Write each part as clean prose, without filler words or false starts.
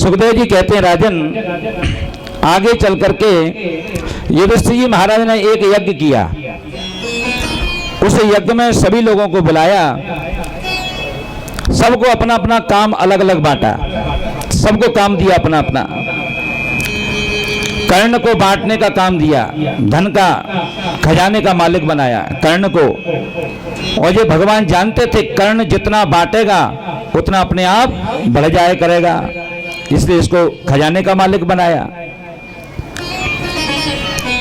सुखदेव जी कहते हैं राजन, आगे चल करके युधिष्ठिर जी महाराज ने एक यज्ञ किया। उस यज्ञ में सभी लोगों को बुलाया, सबको अपना अपना काम अलग अलग बांटा, सबको काम दिया अपना अपना। कर्ण को बांटने का काम दिया, धन का खजाने का मालिक बनाया कर्ण को। और ये भगवान जानते थे कर्ण जितना बांटेगा उतना अपने आप बढ़ जाया करेगा, इसलिए इसको खजाने का मालिक बनाया।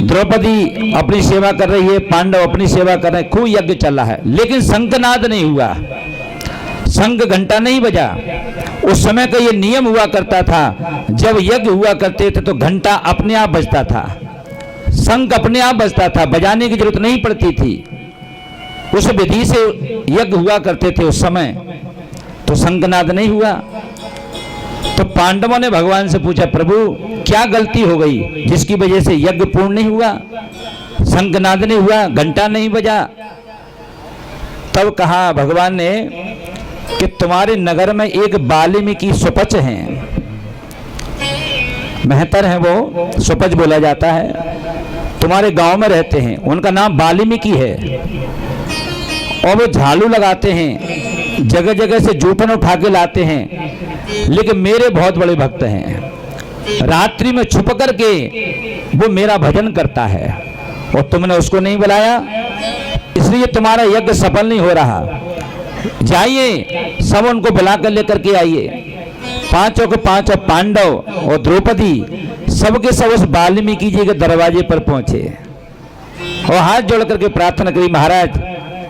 द्रौपदी अपनी सेवा कर रही है, पांडव अपनी सेवा कर रहे हैं, खूब यज्ञ चल रहा है, लेकिन शंखनाद नहीं हुआ, शंख घंटा नहीं बजा। उस समय का ये नियम हुआ करता था, जब यज्ञ हुआ करते थे तो घंटा अपने आप बजता था, शंख अपने आप बजता था, बजाने की जरूरत नहीं पड़ती थी। उस विधि से यज्ञ हुआ करते थे उस समय, तो शंखनाद नहीं हुआ। तो पांडवों ने भगवान से पूछा, प्रभु क्या गलती हो गई जिसकी वजह से यज्ञ पूर्ण नहीं हुआ, शंखनाद नहीं हुआ, घंटा नहीं बजा? तब कहा भगवान ने कि तुम्हारे नगर में एक वाल्मीकि सुपच हैं, मेहतर हैं, वो सुपच बोला जाता है, तुम्हारे गांव में रहते हैं, उनका नाम वाल्मीकि है। और वो झाड़ू लगाते हैं, जगह जगह से जूठन उठा के लाते हैं, लेकिन मेरे बहुत बड़े भक्त हैं। रात्रि में छुप करके वो मेरा भजन करता है, और तुमने उसको नहीं बुलाया, इसलिए तुम्हारा यज्ञ सफल नहीं हो रहा। जाइए सब उनको बुला कर लेकर के आइए। पांचों के पांचों पांडव और द्रौपदी सबके सब उस वाल्मीकि जी के दरवाजे पर पहुंचे और हाथ जोड़ करके प्रार्थना करी, महाराज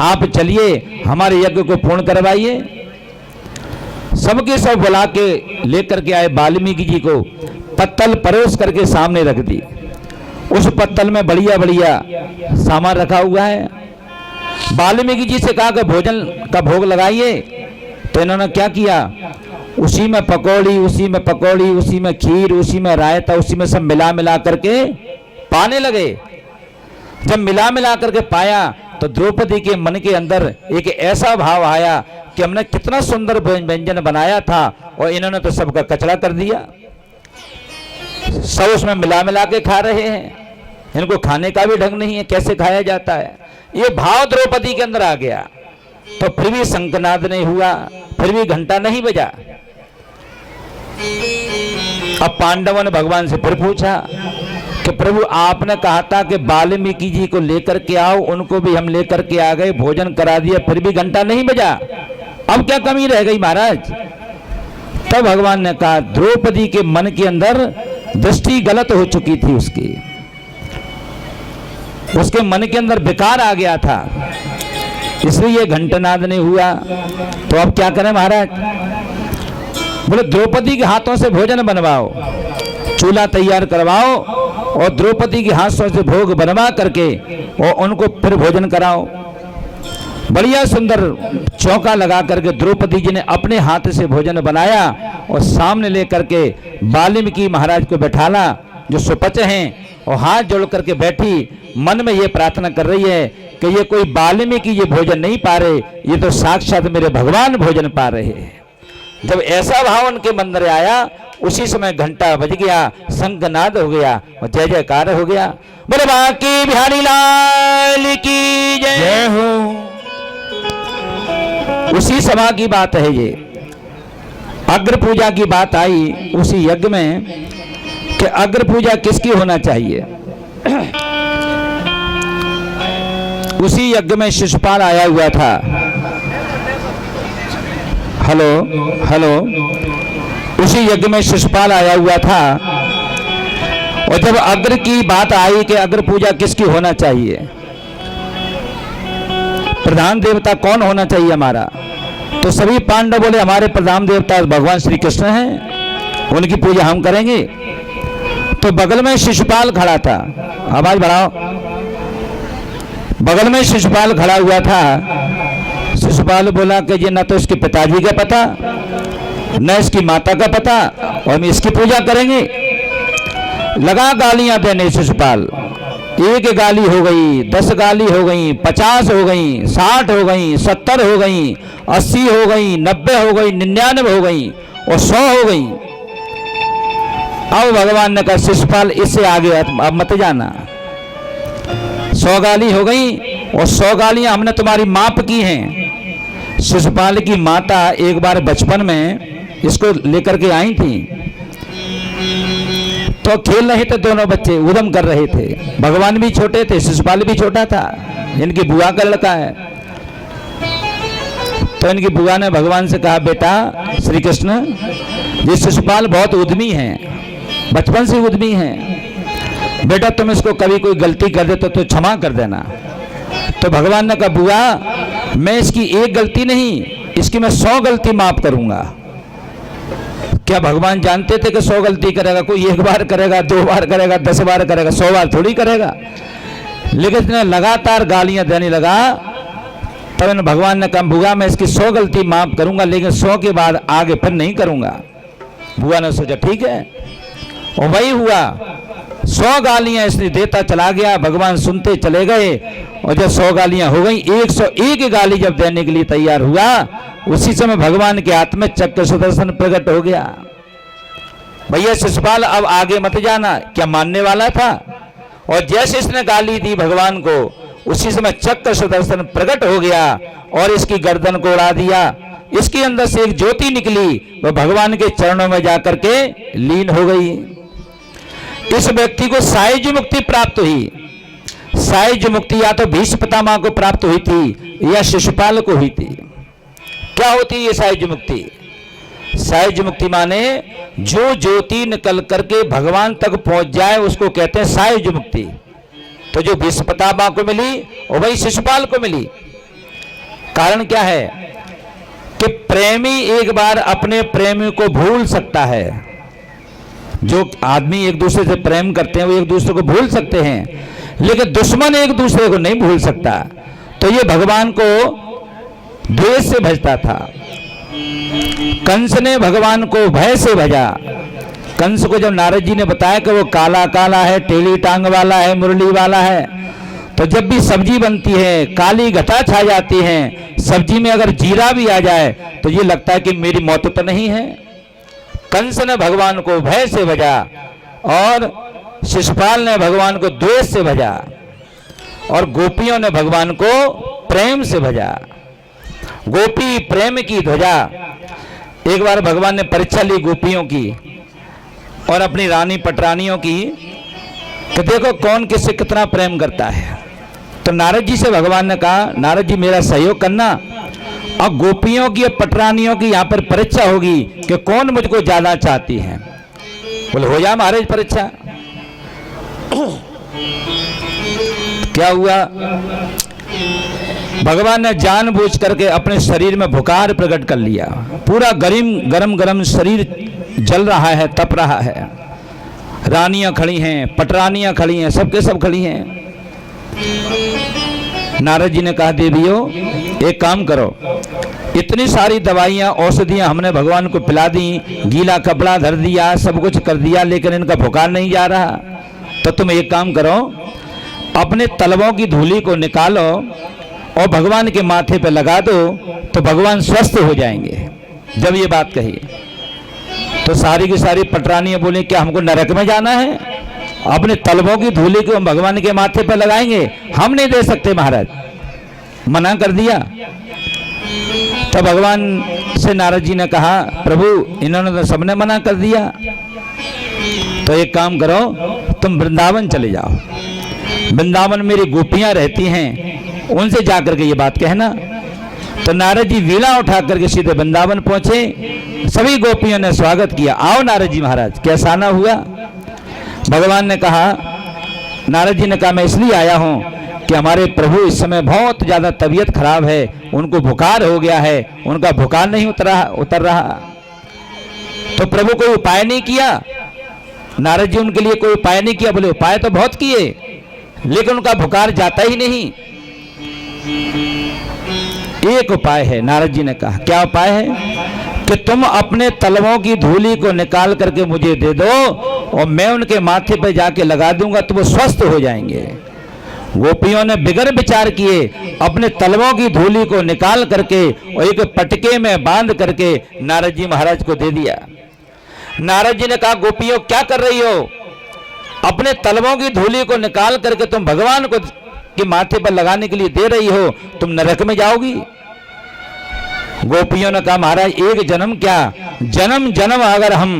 आप चलिए हमारे यज्ञ को पूर्ण करवाइए। सबके सब बुला के लेकर के आए, वाल्मीकि जी को पत्तल परोस करके सामने रख दी। उस पत्तल में बढ़िया बढ़िया सामान रखा हुआ है। वाल्मीकि जी से कहा कि भोजन का भोग लगाइए, तो इन्होंने क्या किया, उसी में पकौड़ी, उसी में पकौड़ी, उसी में खीर, उसी में रायता, उसी में सब मिला मिला करके पाने लगे। जब मिला मिला करके पाया तो द्रौपदी के मन के अंदर एक ऐसा भाव आया कि हमने कितना सुंदर व्यंजन बनाया था और इन्होंने तो सबका कचरा कर दिया। सब उसमें मिला मिला के खा रहे हैं, इनको खाने का भी ढंग नहीं है, कैसे खाया जाता है। ये भाव द्रौपदी के अंदर आ गया, तो फिर भी शंखनाद नहीं हुआ, फिर भी घंटा नहीं बजा। अब पांडवों ने भगवान से फिर पूछा कि प्रभु आपने कहा था कि वाल्मीकि जी को लेकर के आओ, उनको भी हम लेकर के आ गए, भोजन करा दिया, फिर भी घंटा नहीं बजा, अब क्या कमी रह गई महाराज? तब भगवान ने कहा द्रौपदी के मन के अंदर दृष्टि गलत हो चुकी थी, उसके मन के अंदर विकार आ गया था, इसलिए घंटनाद नहीं हुआ। तो अब क्या करें महाराज? बोले द्रौपदी के हाथों से भोजन बनवाओ, चूल्हा तैयार करवाओ और द्रौपदी के हाथों से भोग बनवा करके और उनको फिर भोजन कराओ। बढ़िया सुंदर चौका लगा करके द्रौपदी जी ने अपने हाथ से भोजन बनाया और सामने लेकर के वाल्मीकि महाराज को बैठाला, जो सुपच हैं, और हाथ जोड़ करके बैठी, मन में ये प्रार्थना कर रही है कि ये कोई वाल्मीकि ये भोजन नहीं पा रहे, ये तो साक्षात मेरे भगवान भोजन पा रहे हैं। जब ऐसा भाव उनके मन में आया, उसी समय घंटा बज गया, शंखनाद हो गया और जय जयकार हो गया। बोले बांके बिहारी लाल की जय हो। उसी सभा की बात है ये, अग्र पूजा की बात आई उसी यज्ञ में कि अग्र पूजा किसकी होना चाहिए। उसी यज्ञ में शिशुपाल आया हुआ था। हेलो हेलो, उसी यज्ञ में शिशुपाल आया हुआ था, और जब अग्र की बात आई कि अग्र पूजा किसकी होना चाहिए, प्रधान देवता कौन होना चाहिए हमारा, तो सभी पांडव बोले हमारे प्रधान देवता भगवान श्री कृष्ण हैं, उनकी पूजा हम करेंगे। तो बगल में शिशुपाल खड़ा था, आवाज बढ़ाओ, बगल में शिशुपाल खड़ा हुआ था। शिशुपाल बोला कि ये न तो इसके पिताजी का पता, न इसकी माता का पता, और हम इसकी पूजा करेंगे। लगा गालियां देने शिशुपाल, एक गाली हो गई, 10 गाली हो गई, 50 हो गई, 60 हो गई, 70 हो गई, 80 हो गई, 90 हो गई, 99 हो गई और 100 हो गई। अब भगवान ने कहा शिशुपाल इससे आगे अब मत जाना, 100 गाली हो गई और 100 गालियां हमने तुम्हारी माफ की हैं। शिशुपाल की माता एक बार बचपन में इसको लेकर के आई थी, तो खेल रहे थे दोनों बच्चे, उद्यम कर रहे थे। भगवान भी छोटे थे, शिशुपाल भी छोटा था, इनकी बुआ का लड़का है। तो इनकी बुआ ने भगवान से कहा बेटा श्री कृष्ण, ये शिशुपाल बहुत उद्यमी हैं, बचपन से उद्यमी हैं, बेटा तुम इसको कभी कोई गलती कर दे तो क्षमा कर देना। तो भगवान ने कहा बुआ मैं इसकी एक गलती नहीं, इसकी मैं 100 गलती माफ करूंगा। क्या भगवान जानते थे कि 100 गलती करेगा? कोई एक बार करेगा, 2 बार करेगा, 10 बार करेगा, 100 बार थोड़ी करेगा। लेकिन इसने लगातार गालियां देने लगा, तब भगवान ने कहा बुआ मैं इसकी 100 गलती माफ करूंगा, लेकिन 100 के बाद आगे फिर नहीं करूंगा। बुआ ने सोचा ठीक है, और वही हुआ। 100 गालियां इसने देता चला गया, भगवान सुनते चले गए, और जब 100 गालियां हो गई, 101 गाली जब देने के लिए तैयार हुआ, उसी समय भगवान के हाथ में चक्र सुदर्शन प्रकट हो गया। भैया शिशुपाल अब आगे मत जाना, क्या मानने वाला था? और जैसे इसने गाली दी भगवान को, उसी समय चक्र सुदर्शन प्रकट हो गया और इसकी गर्दन को उड़ा दिया। इसके अंदर से एक ज्योति निकली, वह भगवान के चरणों में जाकर के लीन हो गई। इस व्यक्ति को सायुज्य मुक्ति प्राप्त हुई। सायुज्य मुक्ति या तो भीष्म पितामह को प्राप्त हुई थी या शिशुपाल को हुई थी। क्या होती है ये सायुज्य मुक्ति? सायुज्य मुक्ति माने जो ज्योति निकल करके भगवान तक पहुंच जाए उसको कहते हैं सायुज्य मुक्ति। तो जो भीष्म पितामह को मिली और वही शिशुपाल को मिली। कारण क्या है कि प्रेमी एक बार अपने प्रेमी को भूल सकता है। जो आदमी एक दूसरे से प्रेम करते हैं वो एक दूसरे को भूल सकते हैं, लेकिन दुश्मन एक दूसरे को नहीं भूल सकता। तो ये भगवान को द्वेष से भजता था। कंस ने भगवान को भय से भजा। कंस को जब नारद जी ने बताया कि वो काला काला है, टेढ़ी टांग वाला है, मुरली वाला है, तो जब भी सब्जी बनती है काली घटा छा जाती है, सब्जी में अगर जीरा भी आ जाए तो ये लगता है कि मेरी मौत तो नहीं है। कंस ने भगवान को भय से भजा और शिशुपाल ने भगवान को द्वेष से भजा और गोपियों ने भगवान को प्रेम से भजा। गोपी प्रेम की ध्वजा। एक बार भगवान ने परीक्षा ली गोपियों की और अपनी रानी पटरानियों की, तो देखो कौन किससे कितना प्रेम करता है। तो नारद जी से भगवान ने कहा नारद जी मेरा सहयोग करना, अब गोपियों की और पटरानियों की यहाँ पर परीक्षा होगी कि कौन मुझको ज्यादा चाहती है। बोले हो जा महाराज परीक्षा। क्या हुआ? भगवान ने जानबूझ करके अपने शरीर में भुखार प्रकट कर लिया। पूरा गरम गरम शरीर जल रहा है, तप रहा है। रानियां खड़ी हैं, पटरानियां खड़ी हैं, सबके सब खड़ी हैं। नारद जी ने कहा देवियों एक काम करो, इतनी सारी दवाइयां औषधियां हमने भगवान को पिला दी, गीला कपड़ा धर दिया, सब कुछ कर दिया, लेकिन इनका भुखार नहीं जा रहा। तो तुम एक काम करो, अपने तलवों की धूली को निकालो और भगवान के माथे पे लगा दो तो भगवान स्वस्थ हो जाएंगे। जब ये बात कही तो सारी की सारी पटरानियां बोली क्या हमको नरक में जाना है? अपने तलवों की धूली को हम भगवान के माथे पे लगाएंगे? हम नहीं दे सकते महाराज, मना कर दिया। तो भगवान से नारद जी ने कहा प्रभु इन्होंने तो सबने मना कर दिया, तो एक काम करो तुम वृंदावन चले जाओ, वृंदावन मेरी गोपियां रहती हैं, उनसे जाकर के ये बात कहना। तो नारद जी वीणा उठा करके सीधे वृंदावन पहुंचे। सभी गोपियों ने स्वागत किया, आओ नारद जी महाराज। कैसा ना हुआ? भगवान ने कहा, नारद जी ने कहा मैं इसलिए आया हूं कि हमारे प्रभु इस समय बहुत ज्यादा तबीयत खराब है, उनको बुखार हो गया है, उनका बुखार नहीं उतर रहा। तो प्रभु कोई उपाय नहीं किया? नारद जी उनके लिए कोई उपाय नहीं किया? बोले उपाय तो बहुत किए, लेकिन उनका बुखार जाता ही नहीं। एक उपाय है, नारद जी ने कहा क्या उपाय है? कि तुम अपने तलवों की धूली को निकाल करके मुझे दे दो और मैं उनके माथे पर जाके लगा दूंगा तो वो स्वस्थ हो जाएंगे। गोपियों ने बिगर विचार किए अपने तलवों की धूली को निकाल करके और एक पटके में बांध करके नारद जी महाराज को दे दिया। नारद जी ने कहा, गोपियों क्या कर रही हो? अपने तलवों की धूली को निकाल करके तुम भगवान को के माथे पर लगाने के लिए दे रही हो, तुम नरक में जाओगी। गोपियों ने कहा, महाराज एक जन्म क्या, जन्म जन्म अगर हम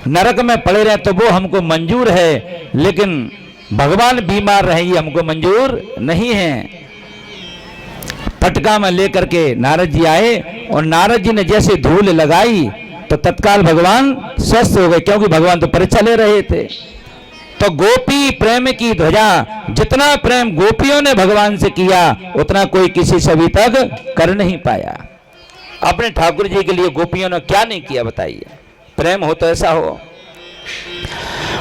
नरक में पड़े रहे तो वो हमको मंजूर है, लेकिन भगवान बीमार रहे ये हमको मंजूर नहीं है। पटका में लेकर के नारद जी आए और नारद जी ने जैसे धूल लगाई तो तत्काल भगवान स्वस्थ हो गए, क्योंकि भगवान तो परीक्षा ले रहे थे। तो गोपी प्रेम की ध्वजा, जितना प्रेम गोपियों ने भगवान से किया उतना कोई किसी से अभी तक कर नहीं पाया। अपने ठाकुर जी के लिए गोपियों ने क्या नहीं किया बताइए। प्रेम हो तो ऐसा हो।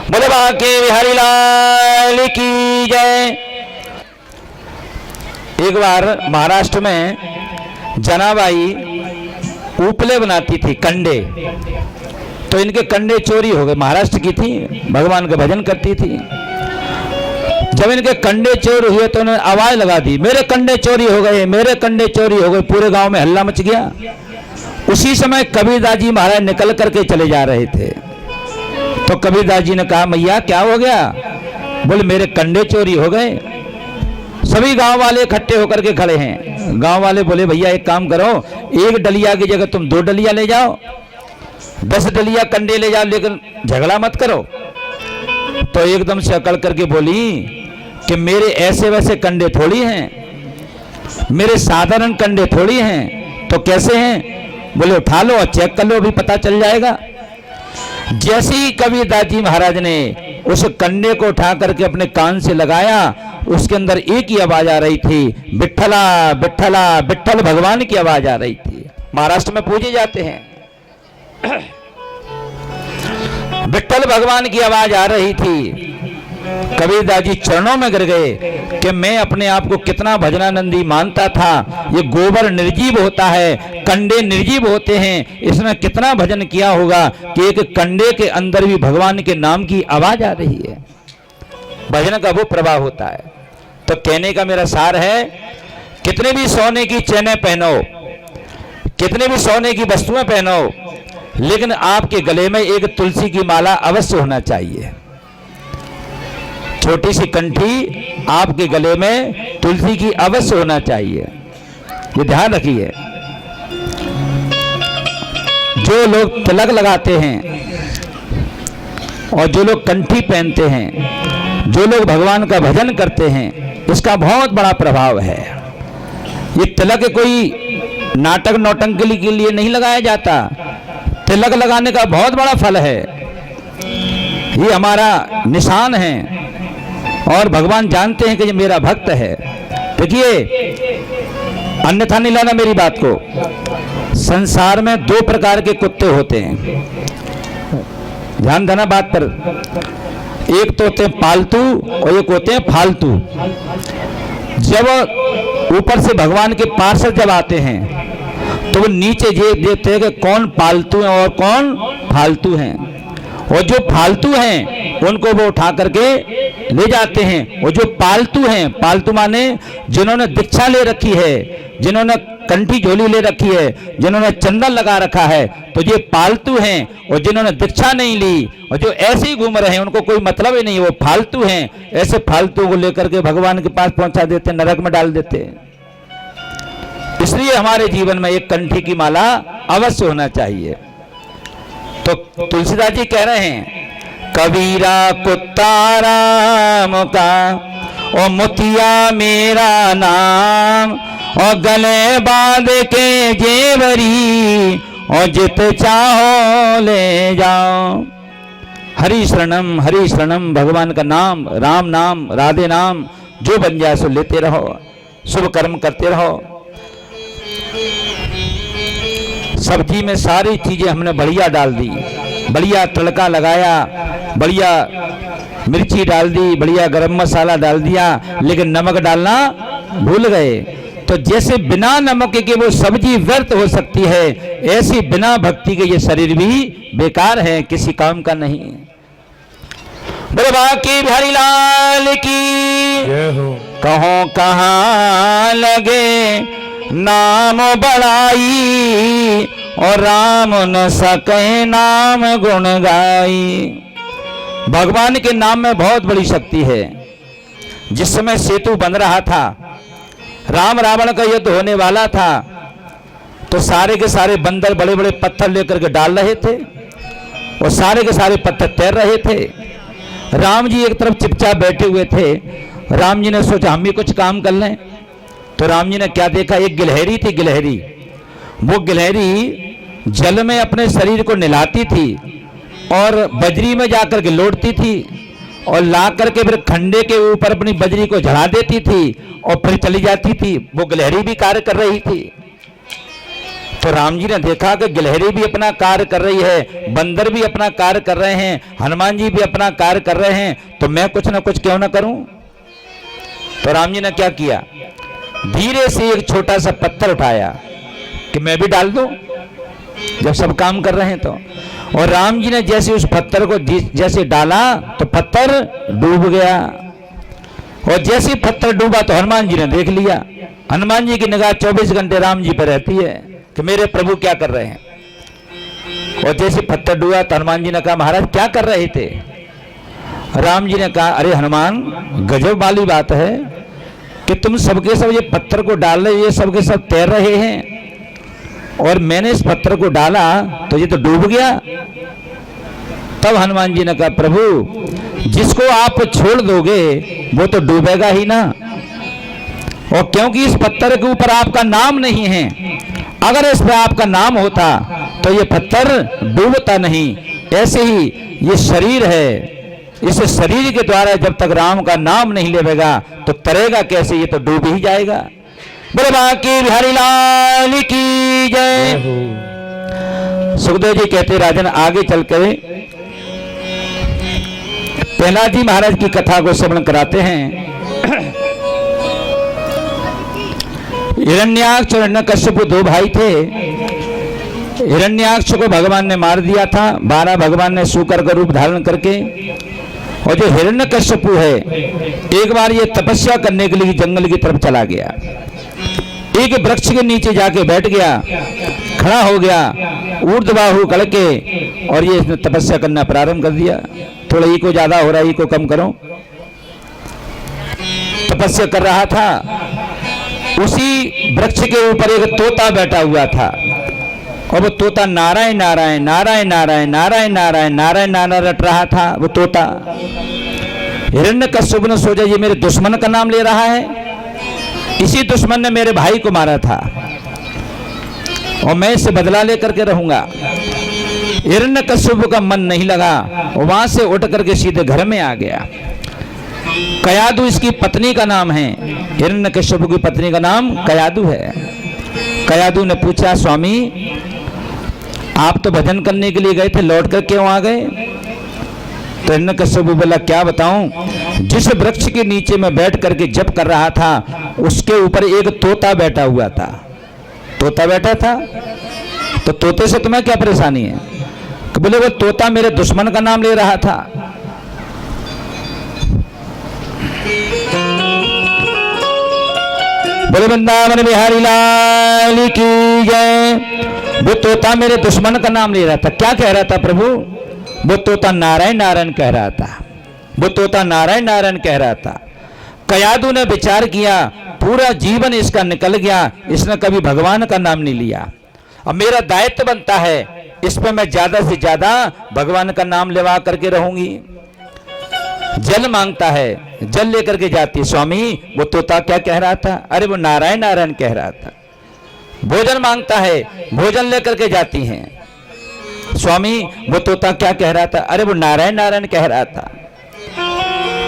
बोले बाके बिहारी लाल की जय। एक बार महाराष्ट्र में जनाबाई उपले बनाती थी, कंडे, तो इनके कंडे चोरी हो गए। महाराष्ट्र की थी, भगवान का भजन करती थी। जब इनके कंडे चोरी हुए तो उन्होंने आवाज लगा दी, मेरे कंडे चोरी हो गए, मेरे कंडे चोरी हो गए। पूरे गांव में हल्ला मच गया। उसी समय कबीरदास जी महाराज निकल करके चले जा रहे थे। तो कबीरदास जी ने कहा, मैया क्या हो गया? बोले मेरे कंडे चोरी हो गए। सभी गांव वाले इकट्ठे होकर के खड़े हैं। गांव वाले बोले, भैया एक काम करो, एक डलिया की जगह तुम 2 डलिया ले जाओ, 10 डलिया कंडे ले जाओ, लेकिन झगड़ा मत करो। तो एकदम से अकड़ करके बोली कि मेरे ऐसे वैसे कंडे थोड़ी हैं, मेरे साधारण कंडे थोड़ी हैं। तो कैसे हैं? बोले उठा लो और चेक कर लो, अभी पता चल जाएगा। जैसे ही कबीरदास जी महाराज ने उस कंडे को उठा करके अपने कान से लगाया, उसके अंदर एक ही आवाज आ रही थी, विठ्ठला विठ्ठला विठ्ठल भगवान की आवाज आ रही थी। महाराष्ट्र में पूजे जाते हैं, विठ्ठल भगवान की आवाज आ रही थी। कबीरदास जी चरणों में गिर गए कि मैं अपने आप को कितना भजनानंदी मानता था। ये गोबर निर्जीव होता है, कंडे निर्जीव होते हैं, इसने कितना भजन किया होगा कि एक कंडे के अंदर भी भगवान के नाम की आवाज आ रही है। भजन का वो प्रभाव होता है। तो कहने का मेरा सार है, कितने भी सोने की चेनें पहनो, कितने भी सोने की वस्तुएं पहनो, लेकिन आपके गले में एक तुलसी की माला अवश्य होना चाहिए। छोटी सी कंठी आपके गले में तुलसी की अवश्य होना चाहिए, ये ध्यान रखिए। जो लोग तिलक लगाते हैं और जो लोग कंठी पहनते हैं, जो लोग भगवान का भजन करते हैं, इसका बहुत बड़ा प्रभाव है। ये तिलक कोई नाटक नौटंकी के लिए नहीं लगाया जाता। तिलक लगाने का बहुत बड़ा फल है, ये हमारा निशान है और भगवान जानते हैं कि ये मेरा भक्त है। देखिए, अन्यथा नहीं लेना मेरी बात को। संसार में 2 प्रकार के कुत्ते होते हैं, ध्यान देना बात पर। एक तो होते हैं पालतू और एक होते हैं फालतू। जब ऊपर से भगवान के पार्षद जब आते हैं तो वो नीचे ये देखते हैं कि कौन पालतू है और कौन फालतू हैं, और जो फालतू हैं उनको वो उठा करके ले जाते हैं। और जो पालतू हैं, पालतू माने जिन्होंने दीक्षा ले रखी है, जिन्होंने कंठी झोली ले रखी है, जिन्होंने चंदन लगा रखा है, तो ये पालतू हैं। और जिन्होंने दीक्षा नहीं ली और जो ऐसे ही घूम रहे हैं, उनको कोई मतलब ही नहीं, वो फालतू हैं। ऐसे फालतू को लेकर के भगवान के पास पहुंचा देते, नरक में डाल देते। इसलिए हमारे जीवन में एक कंठी की माला अवश्य होना चाहिए। तो तुलसीदास जी कह रहे हैं, कबीरा कुत्ता राम का और मोतिया मेरा नाम, और गले बांध के जेवरी और जित चाहो ले जाओ। हरि शरणम भगवान का नाम, राम नाम, राधे नाम जो बन जाए सो लेते रहो, शुभ कर्म करते रहो। सब्जी में सारी चीजें हमने बढ़िया डाल दी, बढ़िया तड़का लगाया, बढ़िया मिर्ची डाल दी, बढ़िया गरम मसाला डाल दिया, लेकिन नमक डालना भूल गए। तो जैसे बिना नमक के वो सब्जी व्यर्थ हो सकती है, ऐसी बिना भक्ति के ये शरीर भी बेकार है, किसी काम का नहीं। बोले बाकी बिहारी लाल की कहो कहाँ लगे नाम बड़ाई, और राम न सके नाम गुण गाई। भगवान के नाम में बहुत बड़ी शक्ति है। जिस समय सेतु बन रहा था, राम रावण का युद्ध होने वाला था, तो सारे के सारे बंदर बड़े बड़े पत्थर लेकर के डाल रहे थे और सारे के सारे पत्थर तैर रहे थे। राम जी एक तरफ चुपचाप बैठे हुए थे। राम जी ने सोचा हम भी कुछ काम कर लें। तो राम जी ने क्या देखा, एक गिलहरी थी। गिलहरी, वो गिलहरी जल में अपने शरीर को नहलाती थी और बजरी में जाकर के लौटती थी और ला करके फिर खंडे के ऊपर अपनी बजरी को झड़ा देती थी और फिर चली जाती थी। वो गिलहरी भी कार्य कर रही थी। तो राम जी ने देखा कि गिलहरी भी अपना कार्य कर रही है, बंदर भी अपना कार्य कर रहे हैं, हनुमान जी भी अपना कार्य कर रहे हैं, तो मैं कुछ ना कुछ क्यों ना करूं। तो राम जी ने क्या किया, धीरे से एक छोटा सा पत्थर उठाया कि मैं भी डाल दूं, जब सब काम कर रहे हैं तो। और राम जी ने जैसे उस पत्थर को जैसे डाला तो पत्थर डूब गया। और जैसे ही पत्थर डूबा तो हनुमान जी ने देख लिया। हनुमान जी की निगाह 24 घंटे राम जी पर रहती है कि मेरे प्रभु क्या कर रहे हैं। और जैसे पत्थर डूबा तो हनुमान जी ने कहा महाराज क्या कर रहे थे। राम जी ने कहा अरे हनुमान, गजब वाली बात है कि तुम सबके सब ये पत्थर को डाल रहे, ये सबके सब तैर रहे हैं और मैंने इस पत्थर को डाला तो ये तो डूब गया। तब हनुमान जी ने कहा प्रभु जिसको आप छोड़ दोगे वो तो डूबेगा ही ना, और क्योंकि इस पत्थर के ऊपर आपका नाम नहीं है, अगर इस पर आपका नाम होता तो ये पत्थर डूबता नहीं। ऐसे ही ये शरीर है, इस शरीर के द्वारा जब तक राम का नाम नहीं लेगा तो तरेगा कैसे, ये तो डूब ही जाएगा। बोले बाकी बिहारी लाल की जय। सुखदेव जी कहते राजन आगे चल कर प्रहलाद जी महाराज की कथा को श्रवण कराते हैं। हिरण्याक्ष और हिरण्यकश्यप दो भाई थे। हिरण्याक्ष को भगवान ने मार दिया था, 12 भगवान ने शूकर का रूप धारण करके। और जो हिरण्यकश्यप है एक बार ये तपस्या करने के लिए जंगल की तरफ चला गया, एक वृक्ष के नीचे जाके बैठ गया, खड़ा हो गया, ऊर्ध्वबाहु करके, और ये इसने तपस्या करना प्रारंभ कर दिया। थोड़ा ई को ज्यादा हो रहा है, ई को कम करो। तपस्या कर रहा था, उसी वृक्ष के ऊपर एक तोता बैठा हुआ था और वो तोता नारायण नारायण नारायण नारायण नारायण नारायण नारायण नारायण रट रहा था। वो तोता हिरण्यकश्यप ने सोचा ये मेरे दुश्मन का नाम ले रहा है, इसी दुश्मन ने मेरे भाई को मारा था और मैं इससे बदला लेकर के रहूंगा। हिरण्यकश्यप का मन नहीं लगा, वहां से उठ करके सीधे घर में आ गया। कयादु इसकी पत्नी का नाम है, हिरण्यकश्यप की पत्नी का नाम कयादु है। कयादु ने पूछा स्वामी आप तो भजन करने के लिए गए थे, लौट कर क्यों आ गए। तो हिरण्यकश्यप बोला क्या बताऊं, जिस वृक्ष के नीचे मैं बैठ करके जप कर रहा था उसके ऊपर एक तोता बैठा हुआ था। तोता बैठा था तो तोते से तुम्हें क्या परेशानी है। तो बोले वो तोता मेरे दुश्मन का नाम ले रहा था। बोले वृंदावन बिहारी लाल की जय। वो तोता मेरे दुश्मन का नाम ले रहा था। क्या कह रहा था प्रभु, वो तोता नारायण नारायण कह रहा था। वो तोता नारायण नारायण कह रहा था। कयादु ने विचार किया, पूरा जीवन इसका निकल गया, इसने कभी भगवान का नाम नहीं लिया। अब मेरा दायित्व बनता है इस पर मैं ज्यादा से ज्यादा भगवान का नाम लेवा करके रहूंगी। जल मांगता है, जल लेकर के जाती है। स्वामी वो तोता क्या कह रहा था, अरे वो नारायण नारायण कह रहा था। भोजन मांगता है, भोजन लेकर के जाती हैं। स्वामी वो तोता क्या कह रहा था, अरे वो नारायण नारायण कह रहा था।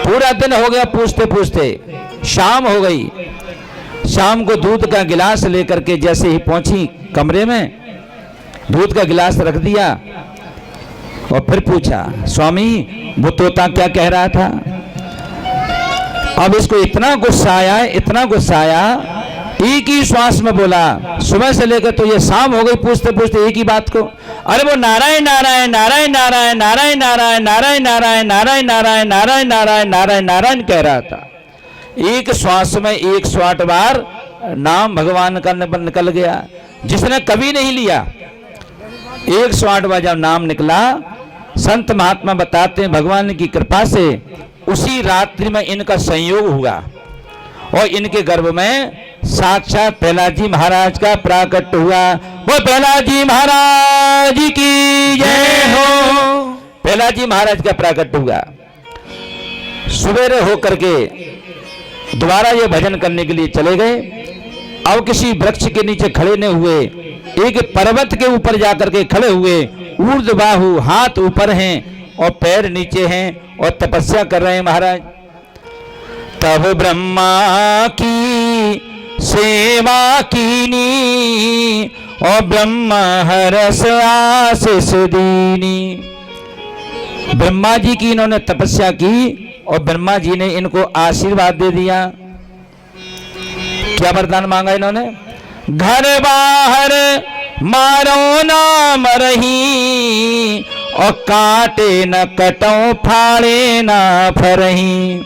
पूरा दिन हो गया पूछते पूछते, शाम हो गई। शाम को दूध का गिलास लेकर के जैसे ही पहुंची कमरे में, दूध का गिलास रख दिया और फिर पूछा स्वामी वो तोता क्या कह रहा था। अब इसको इतना गुस्सा आया, इतना गुस्सा आया, एक ही श्वास में बोला, सुबह से लेकर तो ये शाम हो गई पूछते पूछते एक ही बात को, अरे वो नारायण नारायण नारायण नारायण नारायण नारायण नारायण नारायण नारायण नारायण नारायण नारायण नारायण नारायण कह रहा था। एक श्वास में 108 बार नाम भगवान का निकल गया, जिसने कभी नहीं लिया। 108वां जब नाम निकला, संत महात्मा बताते हैं भगवान की कृपा से उसी रात्रि में इनका संयोग हुआ और इनके गर्भ में साक्षात प्रहलाद जी महाराज का प्राकट हुआ। वो प्रहलाद जी महाराज की जय हो। प्रहलाद जी महाराज का प्राकट हुआ। सवेरे होकर के दोबारा ये भजन करने के लिए चले गए। अब किसी वृक्ष के नीचे खड़े न हुए, एक पर्वत के ऊपर जाकर के खड़े हुए। ऊर्ध्व बाहु, हाथ ऊपर हैं और पैर नीचे हैं और तपस्या कर रहे हैं महाराज। तब ब्रह्मा की सेवा कीनी और ब्रह्मा हरस आशीष दीनी। ब्रह्मा जी की इन्होंने तपस्या की और ब्रह्मा जी ने इनको आशीर्वाद दे दिया। क्या वरदान मांगा इन्होंने? घर बाहर मारो ना मरही और काटे न कटो फाड़े ना फरही।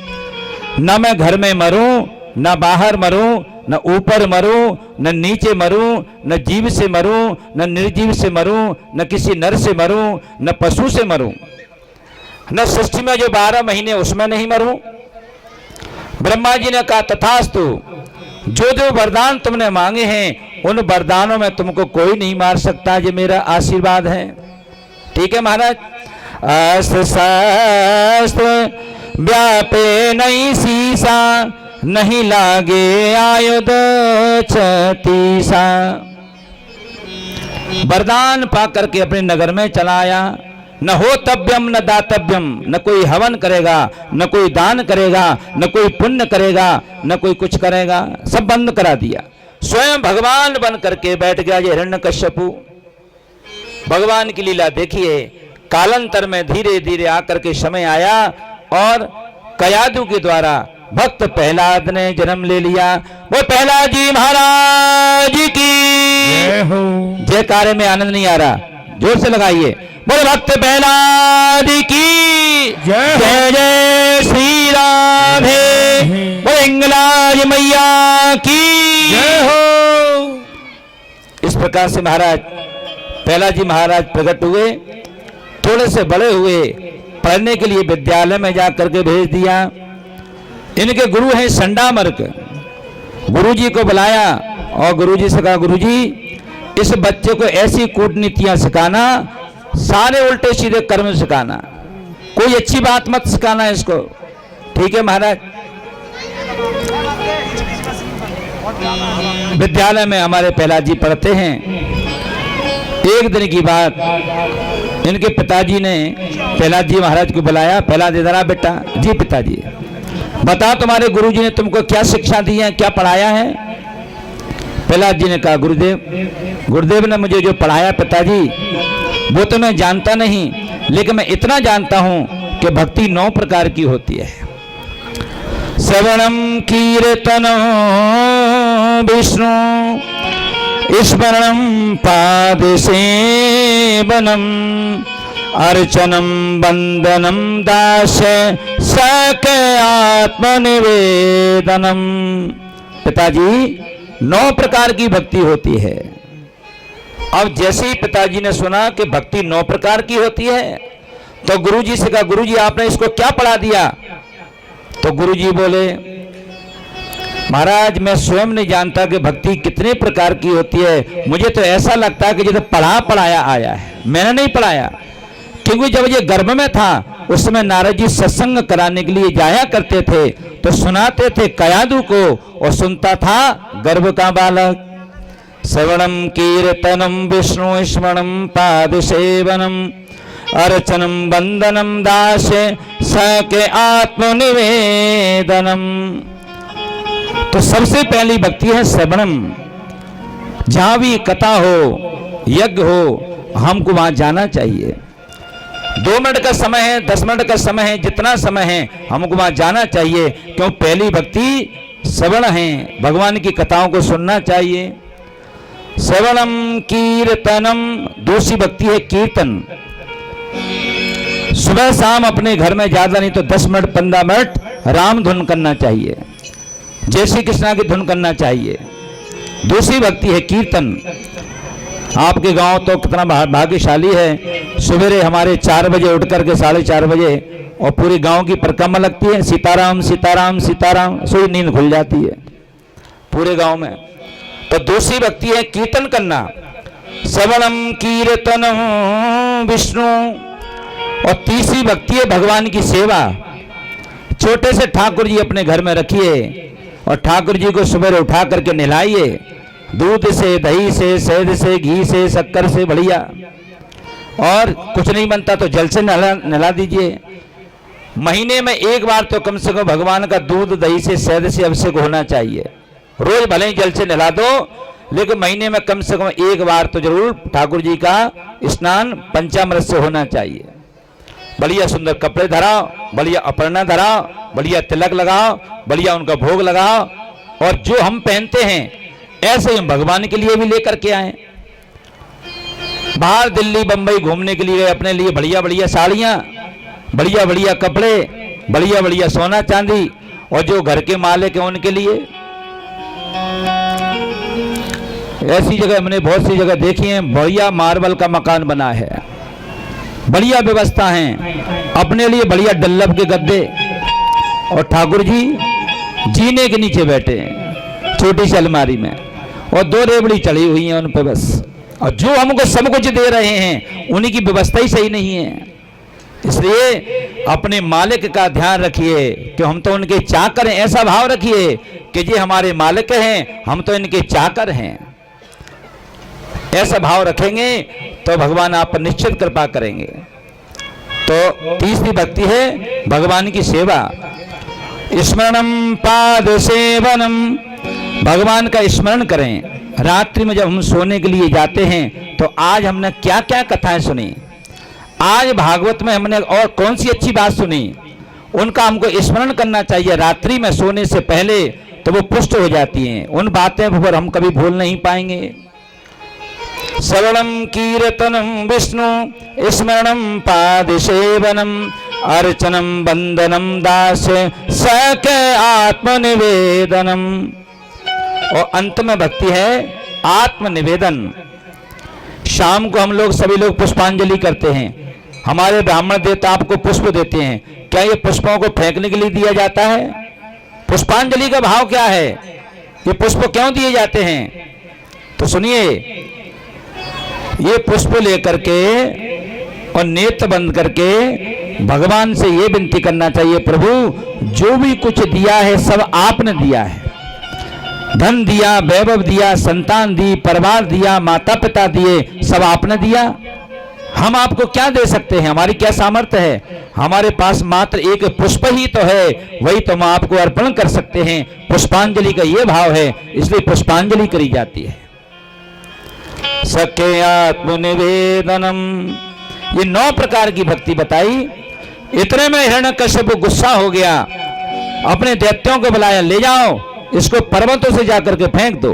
न मैं घर में मरूं, न बाहर मरूं, न ऊपर मरूं, न नीचे मरूं, न जीव से मरूं, न निर्जीव से मरूं, न किसी नर से मरूं, न पशु से मरूं, न सृष्टि में जो 12 महीने उसमें नहीं मरूं। ब्रह्मा जी ने कहा तथास्तु, जो जो वरदान तुमने मांगे हैं उन वरदानों में तुमको कोई नहीं मार सकता, ये मेरा आशीर्वाद है। ठीक है महाराज। अस्त्र शस्त्र व्यापे नहीं सीसा, नहीं लागे आयुध छतीसा। वरदान पा करके अपने नगर में चला आया। न हो तव्यम न दातव्यम, न कोई हवन करेगा, न कोई दान करेगा, न कोई पुण्य करेगा, न कोई कुछ करेगा, सब बंद करा दिया। स्वयं भगवान बन करके बैठ गया ये हिरण्यकश्यपु। भगवान की लीला देखिए। कालांतर में धीरे धीरे आकर के समय आया और कयादु के द्वारा भक्त प्रहलाद ने जन्म ले लिया। वो प्रहलाद जी महाराज की जय हो। जयकारे में आनंद नहीं आ रहा, जोर से लगाइए। बोले भक्त प्रहलाद की जय। जय जय श्री राधे। बोले हिंगलाज मैया की जय हो। इस प्रकार से महाराज प्रहलाद जी महाराज प्रकट हुए। थोड़े से बड़े हुए, पढ़ने के लिए विद्यालय में जाकर के भेज दिया। इनके गुरु हैं संडामर्क। गुरुजी को बुलाया और गुरुजी से कहा, गुरुजी इस बच्चे को ऐसी कूटनीतियां सिखाना, सारे उल्टे सीधे कर्म सिखाना, कोई अच्छी बात मत सिखाना इसको। ठीक है महाराज। विद्यालय में हमारे प्रहलाद जी पढ़ते हैं। एक दिन की बात, इनके पिताजी ने प्रहलाद जी महाराज को बुलाया। प्रहलाद इधर आ बेटा। जी पिताजी। बता तुम्हारे गुरुजी ने तुमको क्या शिक्षा दी है, क्या पढ़ाया है? प्रहलाद जी ने कहा, गुरुदेव ने मुझे जो पढ़ाया पिताजी वो तो मैं जानता नहीं, लेकिन मैं इतना जानता हूं कि भक्ति 9 प्रकार की होती है। श्रवणम कीर्तनम विष्णु स्मरणम पाद सेवनम अर्चनम वंदनम दास सक आत्मनिवेदनम। पिताजी 9 प्रकार की भक्ति होती है। अब जैसे ही पिताजी ने सुना कि भक्ति 9 प्रकार की होती है तो गुरुजी से कहा, गुरुजी आपने इसको क्या पढ़ा दिया? तो गुरुजी बोले, महाराज मैं स्वयं नहीं जानता कि भक्ति कितने प्रकार की होती है। मुझे तो ऐसा लगता है कि जैसे पढ़ाया आया है, मैंने नहीं पढ़ाया। क्योंकि जब ये गर्भ में था उस समय नारद जी सत्संग कराने के लिए जाया करते थे तो सुनाते थे कयादु को और सुनता था गर्भ का बालक। श्रवणम कीर्तनम विष्णु स्मरणम पाद सेवनम अर्चनम वंदनम दास सके आत्मनिवेदनम। तो सबसे पहली भक्ति है श्रवणम। जहां भी कथा हो, यज्ञ हो, हमको वहां जाना चाहिए। 2 मिनट का समय है, 10 मिनट का समय है, जितना समय है हमको वहां जाना चाहिए। क्यों? पहली भक्ति श्रवण है, भगवान की कथाओं को सुनना चाहिए। श्रवणम कीर्तनम। दूसरी भक्ति है कीर्तन। सुबह शाम अपने घर में ज्यादा नहीं तो 10 मिनट 15 मिनट राम धुन करना चाहिए, जय श्री कृष्णा की धुन करना चाहिए। दूसरी भक्ति है कीर्तन। आपके गांव तो कितना भाग्यशाली है। सवेरे हमारे 4 बजे उठ करके 4:30 बजे और पूरे गांव की परिक्रमा लगती है, सीताराम सीताराम सीताराम, सोई नींद खुल जाती है पूरे गांव में। तो दूसरी भक्ति है कीर्तन करना, श्रवणम कीर्तनम विष्णु। और तीसरी भक्ति है भगवान की सेवा। छोटे से ठाकुर जी अपने घर में रखिए और ठाकुर जी को सुबह उठा करके नहलाइए, दूध से, दही से, शहद से, घी से, शक्कर से, बढ़िया। और कुछ नहीं बनता तो जल से नहला दीजिए। महीने में एक बार तो कम से कम भगवान का दूध, दही से, शहद से अभिषेक होना चाहिए। रोज भले ही जल से नहला दो, लेकिन महीने में कम से कम एक बार तो जरूर ठाकुर जी का स्नान पंचामृत से होना चाहिए। बढ़िया सुंदर कपड़े धराओ, बढ़िया अपरना धराओ, बढ़िया तिलक लगाओ, बढ़िया उनका भोग लगाओ। और जो हम पहनते हैं ऐसे हम भगवान के लिए भी लेकर के आए। बाहर दिल्ली बंबई घूमने के लिए गए, अपने लिए बढ़िया बढ़िया साड़ियां, बढ़िया बढ़िया कपड़े, बढ़िया बढ़िया सोना चांदी। और जो घर के मालिक हैं उनके लिए ऐसी जगह हमने बहुत सी जगह देखी है, बढ़िया मार्बल का मकान बना है, बढ़िया व्यवस्था है, अपने लिए बढ़िया डल्लब के गद्दे। और ठाकुर जी जीने के नीचे बैठे हैं छोटी सी अलमारी में, और 2 रेवड़ी चढ़ी हुई हैं उन पे बस। और जो हमको सब कुछ दे रहे हैं उन्हीं की व्यवस्था ही सही नहीं है। इसलिए अपने मालिक का ध्यान रखिए कि हम तो उनके चाकर हैं, ऐसा भाव रखिए कि ये हमारे मालिक हैं, हम तो इनके चाकर हैं। ऐसा भाव रखेंगे तो भगवान आप पर निश्चित कृपा करेंगे। तो तीसरी भक्ति है भगवान की सेवा, स्मरणम पाद सेवनम। भगवान का स्मरण करें। रात्रि में जब हम सोने के लिए जाते हैं तो आज हमने क्या क्या कथाएं सुनी, आज भागवत में हमने और कौन सी अच्छी बात सुनी, उनका हमको स्मरण करना चाहिए रात्रि में सोने से पहले, तो वो पुष्ट हो जाती हैं। उन बातें पर हम कभी भूल नहीं पाएंगे। श्रवणम कीर्तनम विष्णु स्मरणम पाद सेवनम अर्चनम वंदनम दास सक आत्मनिवेदनम। और अंत में भक्ति है आत्मनिवेदन। शाम को हम लोग सभी लोग पुष्पांजलि करते हैं, हमारे ब्राह्मण देवता आपको पुष्प देते हैं। क्या ये पुष्पों को फेंकने के लिए दिया जाता है? पुष्पांजलि का भाव क्या है? ये पुष्प क्यों दिए जाते हैं? तो सुनिए, ये पुष्प लेकर के और नेत्र बंद करके भगवान से ये विनती करना चाहिए, प्रभु जो भी कुछ दिया है सब आपने दिया है। धन दिया, वैभव दिया, संतान दी, परिवार दिया, माता पिता दिए, सब आपने दिया। हम आपको क्या दे सकते हैं? हमारी क्या सामर्थ्य है? हमारे पास मात्र एक पुष्प ही तो है, वही तो हम आपको अर्पण कर सकते हैं। पुष्पांजलि का ये भाव है, इसलिए पुष्पांजलि करी जाती है। सके आत्मनिवेदनम, ये 9 प्रकार की भक्ति बताई। इतने में हिरण्यकश्यप गुस्सा हो गया, अपने दैत्यों को बुलाया, ले जाओ इसको पर्वतों से जाकर के फेंक दो।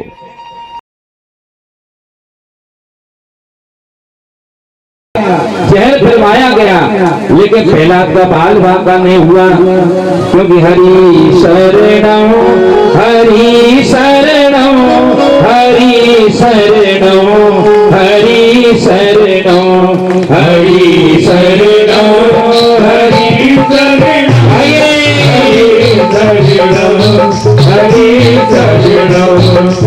जहर फिरवाया गया, लेकिन प्रहलाद का बाल भागा नहीं हुआ, क्योंकि हरि शरणम हरि शरणम हरि शरणम हरि शरणम हरि शरणम हरि शरणम हरि शरणम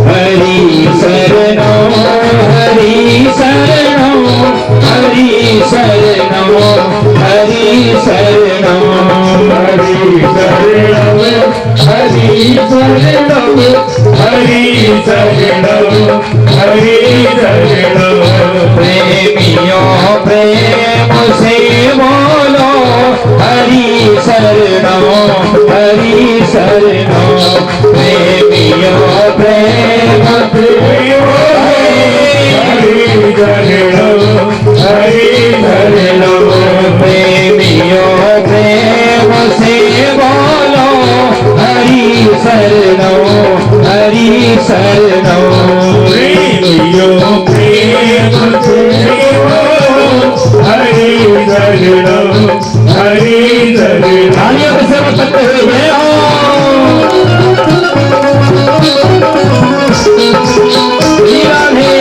हरि शरणम हरि शरणम हरि शरणम हरि शरणम हरि शरणम हरि शरणम हरि शरणम हरि शरणम। प्रेमियों प्रेम से बोलो हरि शरणम हरि शरणम। प्रेमियों प्रेम हरि शरणम हरि शरणम। प्रेमियों प्रेम से बोलो हरि शरणम हरि शरणम। प्रेमियों प्रेम से बोलो हरि शरणम हरि शरणम। तालियों के साथ करते हुए राधे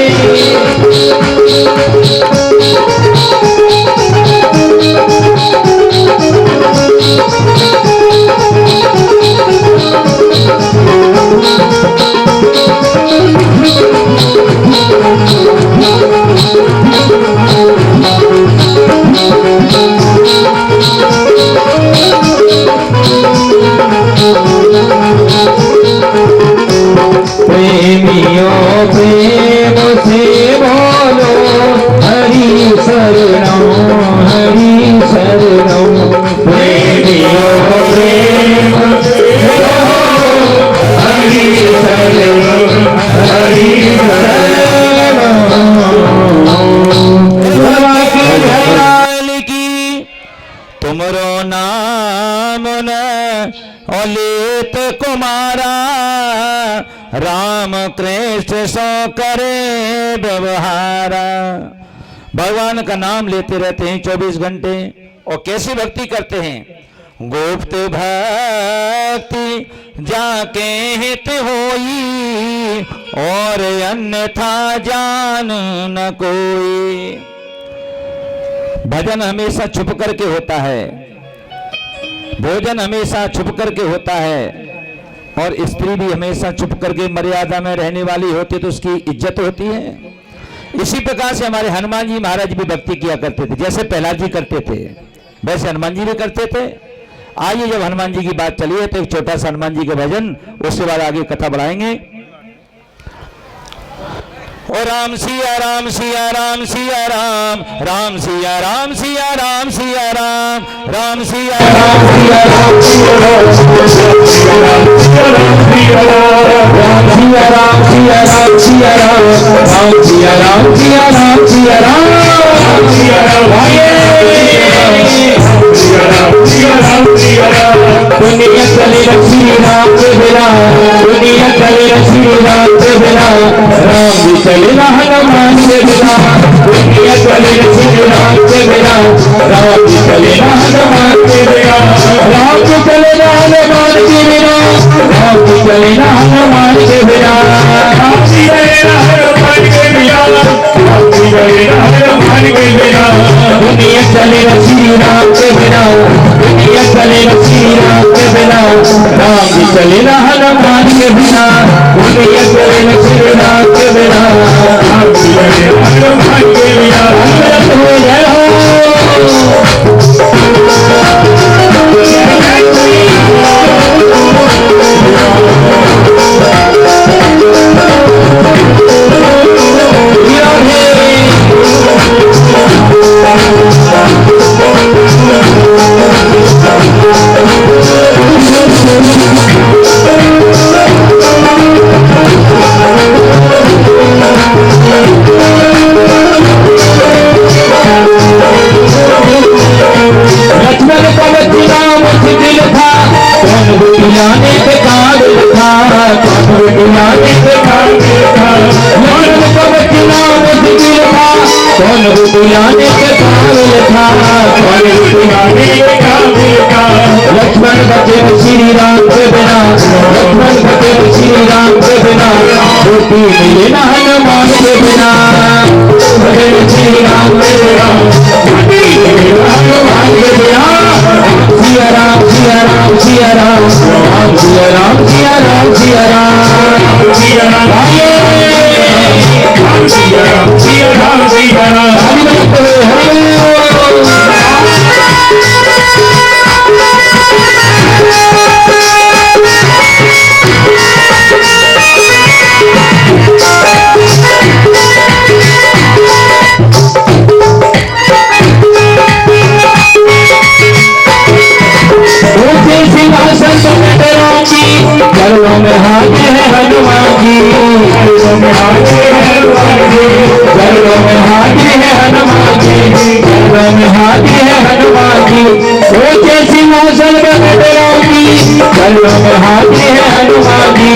राम कृष्ण सो करे व्यवहारा। भगवान का नाम लेते रहते हैं 24 घंटे। और कैसी भक्ति करते हैं? गुप्त भक्ति जाके हित होई, और अन्यथा जान न कोई। भजन हमेशा छुप करके होता है, भोजन हमेशा छुप करके होता है, और स्त्री भी हमेशा छुप करके मर्यादा में रहने वाली होती है तो उसकी इज्जत होती है। इसी प्रकार से हमारे हनुमान जी महाराज भी भक्ति किया करते थे। जैसे प्रहलाद जी करते थे वैसे हनुमान जी भी करते थे। आइए, जब हनुमान जी की बात चली है तो एक छोटा सा हनुमान जी के भजन, उसके बाद आगे कथा बढ़ाएंगे। ओ राम सिया राम सिया राम सिया राम, राम सिया राम सिया राम सिया राम, राम सिया राम सिया राम सिया राम, राम सिया राम सिया राम सिया राम सिया राम, राम सिया राम सिया राम सिया राम, राम सिया राम सिया राम। दुनिया चले श्री राम के बिना, दुनिया चले श्री राम के बिना, राम भी चले हनुमान के बिना। दुनिया चले श्री राम के बिना, राम भी चले हनुमान के बिना, राम भी चले हनुमान के बिना, राम भी चले हनुमान के बिना, राम भी चले हनुमान के बिना, राम भी चले हनुमान के बिना। दुनिया चले श्री राम के बिना, दुनिया चले श्री राम के बिना, राम भी चले हनुमान के बिना। दुनिया चले श्री राम के बिना, राम भी चले हनुमान के बिना। हो जय हो लक्ष्मण बचे श्री राम के बिना, लक्ष्मण बचे श्री राम के बिना, रोटी मिले न हनुमान के बिना। श्री राम के बिना, हनुमान के बिना। सिया राम सिया राम सिया राम, राम सिया राम सिया राम सिया राम, सिया राम सिया राम सिया राम सिया राम। चरणों में हाजिर है हनुमान जी, चरणों में हाजिर है हनुमान जी, चरणों में हाजिर है हनुमान जी, चरणों में हाजिर है हनुमान जी। सोचे सिंहासन में बैठेंगी, चरणों में हाजिर है हनुमान जी,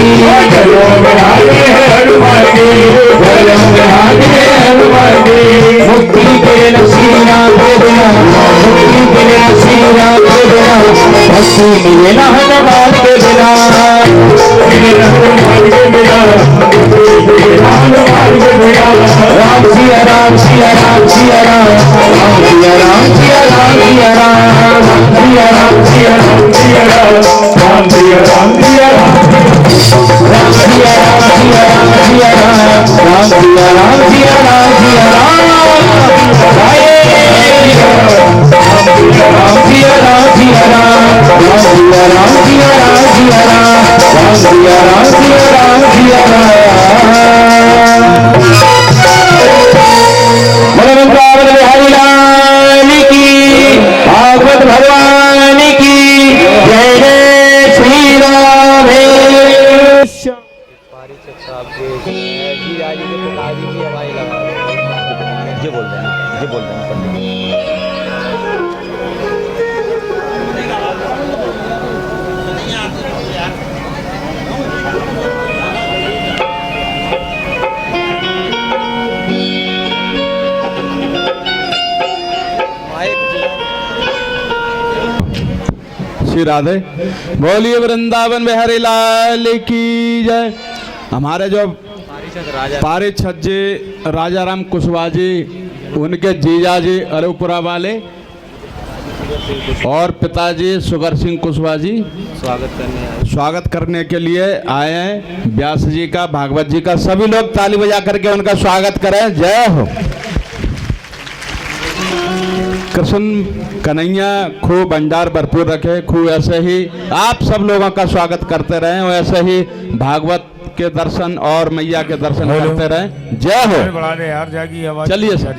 चरणों में हाजिर है हनुमान जी, चरणों में हाजिर है हनुमान जी। मुक्ति के लिए श्री राम के बिना, मुक्ति के लिए श्री राम के बिना, भक्ति मिले न हनुमान के बिना। राम सिया राम सिया राम सिया राम, राम सिया राम सिया राम सिया राम, सिया राम सिया राम सिया राम, राम सिया राम सिया राम, राम सिया राम सिया राम सिया राम, राम सिया राम सिया राम सिया राम। राम सिया राम सिया राम, राम सिया राम सिया राम सिया राम, राम सिया राम सिया राम सिया राम। मनोरंजन बिहारी लाल की, भागवत भगवान की जय। जय श्री राम। ये बोल रहे हैं, ये बोल रहे हैं पंडित। श्री राधे। बोलिए वृंदावन बिहारी लाल की जय। हमारे जो पारिषद जी राजा राम कुशवाहा जी, उनके जीजा जी अरुपुरा वाले और पिताजी सुगर सिंह कुशवाहा जी स्वागत करने के लिए आए हैं। व्यास जी का, भागवत जी का, सभी लोग ताली बजा करके उनका स्वागत करें। जय हो। कृष्ण कन्हैया खूब भंडार भरपूर रखे, खूब ऐसे ही आप सब लोगों का स्वागत करते रहें और ऐसे ही भागवत के दर्शन और मैया के दर्शन करते रहें। जय हो। चलिए सर।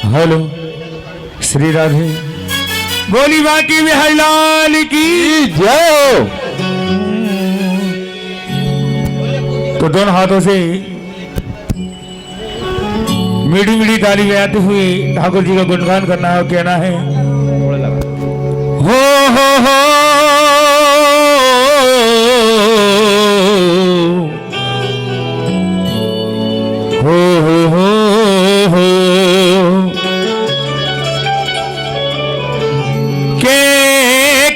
हेलो श्री राधे। बोली बाकी बिहारी लाल की जय हो। तो दोनों हाथों से मीठी मीठी ताली बजाते हुए ठाकुर जी का गुणगान करना है और कहना है हो हो हो के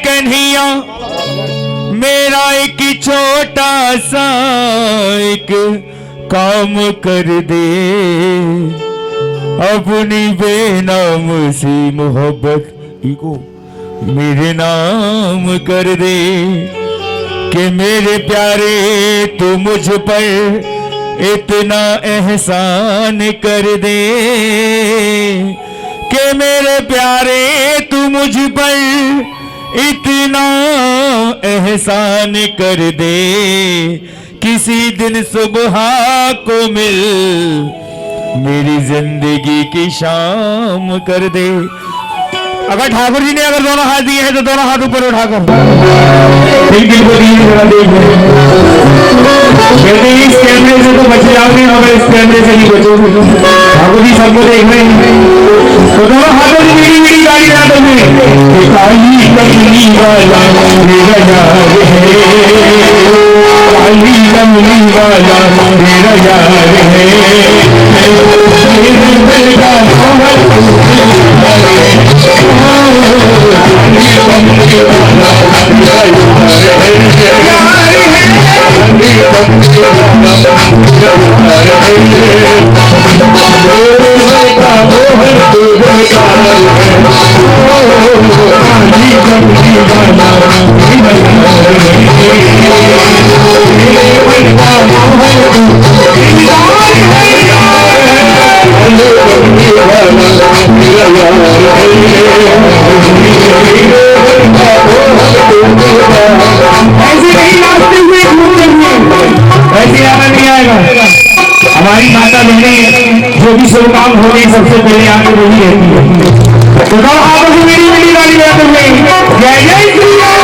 कन्हैया मेरा एक छोटा सा एक काम कर दे, अपनी बेनाम सी मोहब्बत को मेरे नाम कर दे। कि मेरे प्यारे तू मुझ पर इतना एहसान कर दे, कि मेरे प्यारे तू मुझ पर इतना एहसान कर दे। किसी दिन सुबह को मिल मेरी जिंदगी की शाम कर दे। अगर ठाकुर जी ने अगर दोनों हाथ दिए हैं तो दोनों हाथ ऊपर उठाकर एक दिल को दिए जरा देख इस कैमरे से तो बच जाओगे, मगर इस कैमरे से नहीं बचोगे। ठाकुर जी सबको देख रहे हैं तो दोनों हाथों से मेरी मेरी गाड़ी ना दोगे। काली कमली वाला मेरा यार है, काली कमली वाला मेरा यार है, मेरे का हमारी माता बहनें जो भी शुभ काम हो रही सबसे पहले आके वही रहती है। तो आपको मेरी मेरी गाड़ी में जय जय श्री राम।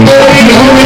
Thank you.